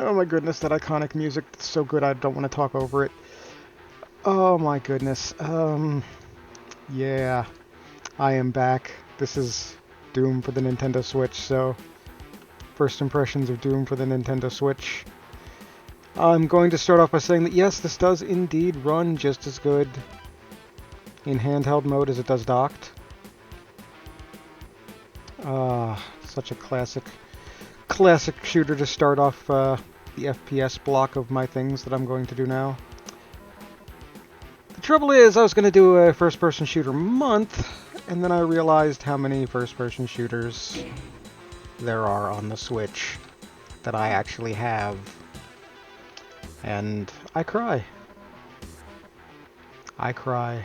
Oh my goodness, that iconic music. It's so good I don't want to talk over it. Oh my goodness. Yeah, I am back. This is Doom for the Nintendo Switch, so first impressions of Doom for the Nintendo Switch. I'm going to start off by saying that yes, this does indeed run just as good in handheld mode as it does docked. Such a classic shooter to start off the FPS block of my things that I'm going to do now. The trouble is, I was going to do a first-person shooter month, and then I realized how many first-person shooters there are on the Switch that I actually have. And I cry. I cry.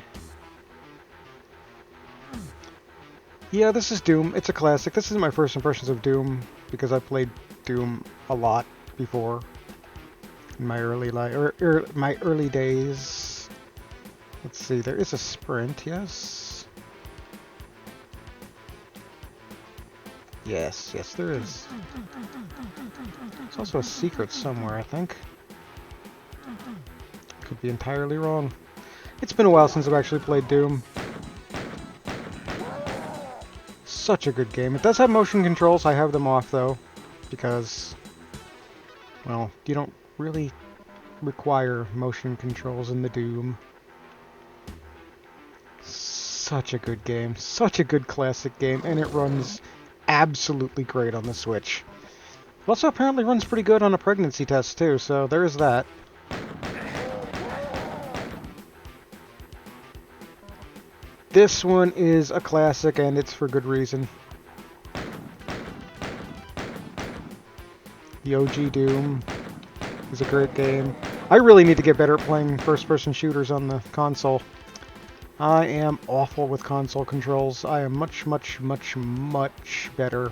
Yeah, this is Doom. It's a classic. This is my first impressions of Doom because I played Doom a lot before in my early my early days. Let's see. There is a sprint. Yes. Yes, there is. There's also a secret somewhere, I think. Could be entirely wrong. It's been a while since I've actually played Doom. Such a good game. It does have motion controls. I have them off, though, because, well, you don't really require motion controls in the Doom. Such a good game. Such a good classic game, and it runs absolutely great on the Switch. It also apparently runs pretty good on a pregnancy test, too, so there is that. This one is a classic, and it's for good reason. The OG Doom is a great game. I really need to get better at playing first-person shooters on the console. I am awful with console controls. I am much better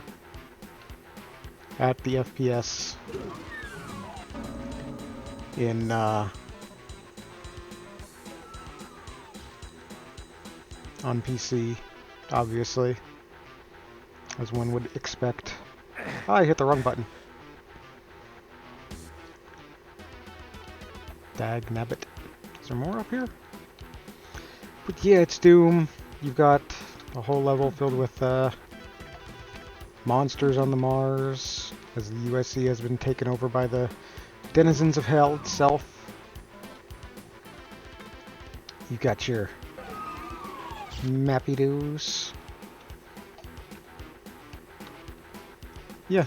at the FPS in on PC, obviously, as one would expect. I hit the wrong button. Dag nabbit. Is there more up here? But yeah, it's Doom. You've got a whole level filled with monsters on the Mars, as the USC has been taken over by the denizens of hell itself. You got your Mappy-doos. Yeah.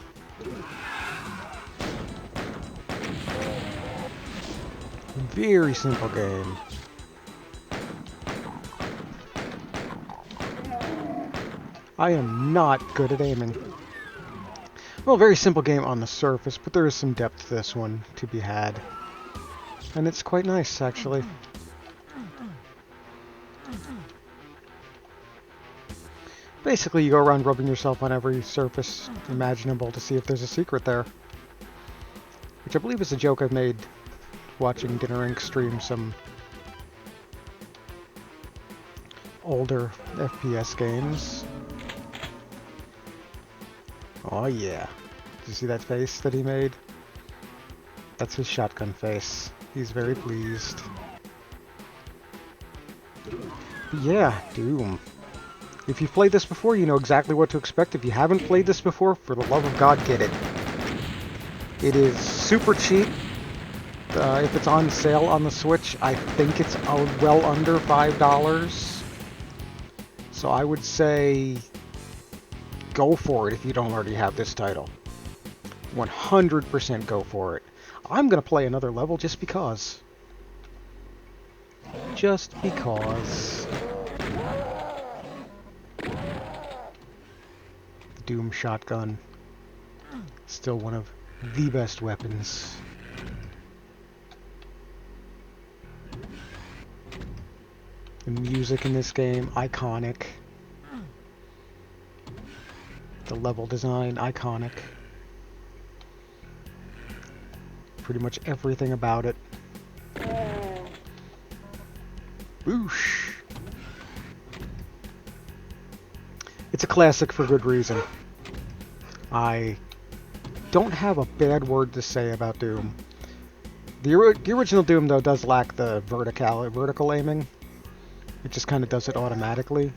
Very simple game. I am not good at aiming. Well, very simple game on the surface, but there is some depth to this one to be had. And it's quite nice, actually. Basically, you go around rubbing yourself on every surface imaginable to see if there's a secret there. Which I believe is a joke I've made watching Dinner Inc. stream some older FPS games. Oh yeah. Did you see that face that he made? That's his shotgun face. He's very pleased. But yeah, Doom. If you've played this before, you know exactly what to expect. If you haven't played this before, for the love of God, get it. It is super cheap. If it's on sale on the Switch, I think it's well under $5. So I would say go for it if you don't already have this title. 100% go for it. I'm going to play another level just because. Just because. Doom shotgun. Still one of the best weapons. The music in this game, iconic. The level design, iconic. Pretty much everything about it. Boosh! It's a classic for good reason. I don't have a bad word to say about Doom. The original Doom, though, does lack the vertical aiming. It just kind of does it automatically.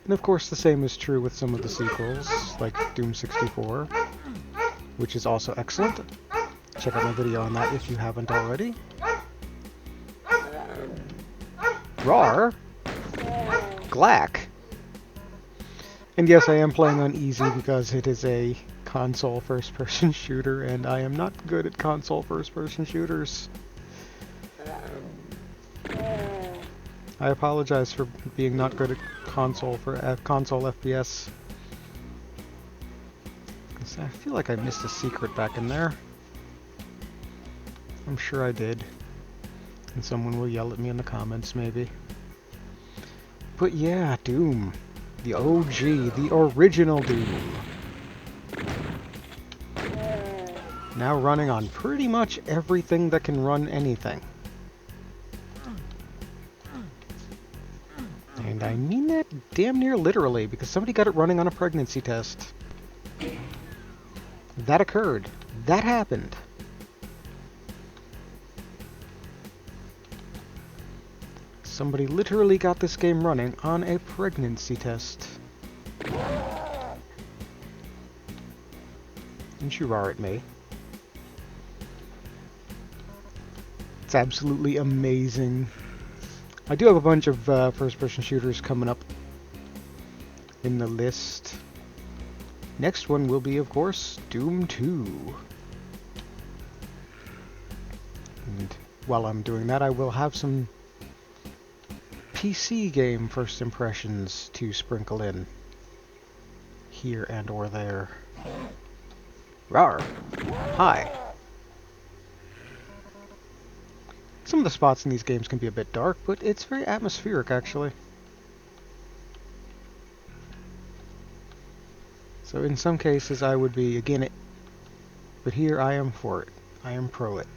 And of course, the same is true with some of the sequels, like Doom 64, which is also excellent. Check out my video on that if you haven't already. Rawr! Glack! And yes, I am playing on easy because it is a console first-person shooter, and I am not good at console first-person shooters. I apologize for being not good at console FPS. I feel like I missed a secret back in there. I'm sure I did. And someone will yell at me in the comments, maybe. But yeah, Doom. The OG, the original Doom. Now running on pretty much everything that can run anything. And I mean that damn near literally, because somebody got it running on a pregnancy test. That occurred. That happened. Somebody literally got this game running on a pregnancy test. Don't you roar at me. It's absolutely amazing. I do have a bunch of first-person shooters coming up in the list. Next one will be, of course, Doom 2. And while I'm doing that, I will have some PC game first impressions to sprinkle in here and or there. Rawr! Hi! Some of the spots in these games can be a bit dark, but it's very atmospheric, actually. So in some cases I would be against it, but here I am for it. I am pro it.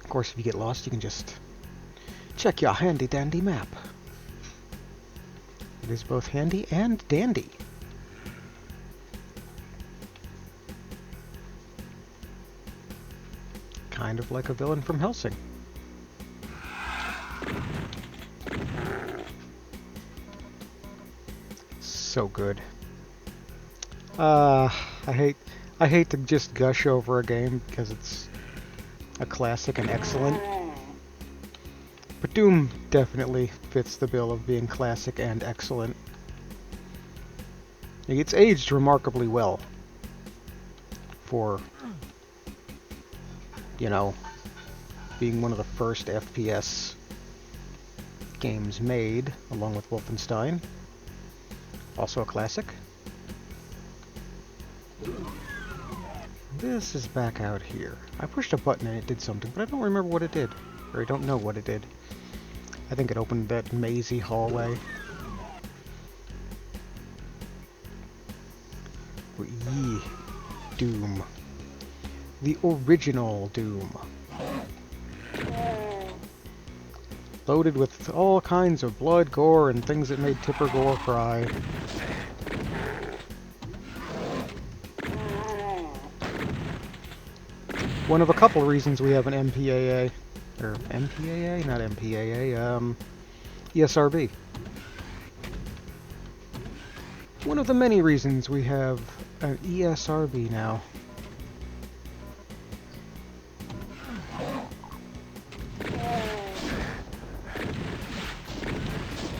Of course, if you get lost, you can just check your handy-dandy map. It is both handy and dandy. Kind of like a villain from Helsing. So good. I hate to just gush over a game because it's a classic and excellent. But Doom definitely fits the bill of being classic and excellent. It's aged remarkably well for, you know, being one of the first FPS games made, along with Wolfenstein. Also a classic. This is back out here. I pushed a button and it did something, but I don't remember what it did. Or I don't know what it did. I think it opened that mazy hallway. But yee. Doom. The original Doom. Loaded with all kinds of blood, gore, and things that made Tipper Gore cry. One of a couple reasons we have an MPAA. Or MPAA? Not MPAA, ESRB. One of the many reasons we have an ESRB now.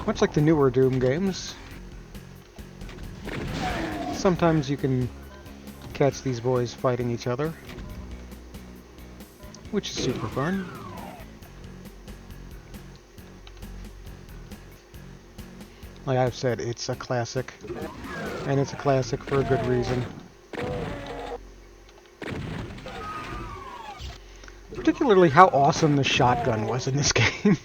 Much like the newer Doom games, sometimes you can catch these boys fighting each other, which is super fun. Like I've said, it's a classic, and it's a classic for a good reason. Particularly how awesome the shotgun was in this game.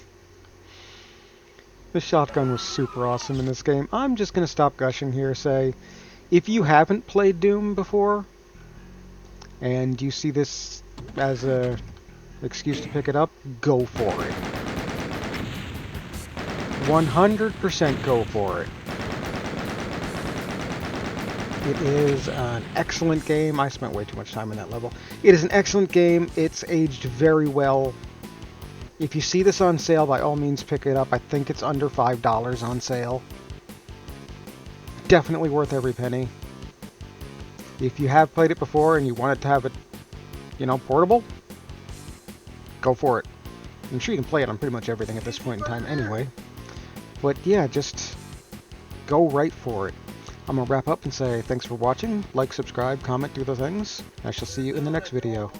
The shotgun was super awesome in this game. I'm just going to stop gushing here, say, if you haven't played Doom before, and you see this as a excuse to pick it up, go for it. 100% go for it. It is an excellent game. I spent way too much time in that level. It is an excellent game. It's aged very well. If you see this on sale, by all means pick it up. I think it's under $5 on sale. Definitely worth every penny. If you have played it before and you wanted to have it, portable, go for it. I'm sure you can play it on pretty much everything at this point in time anyway. But yeah, just go right for it. I'm going to wrap up and say thanks for watching. Like, subscribe, comment, do the things. I shall see you in the next video.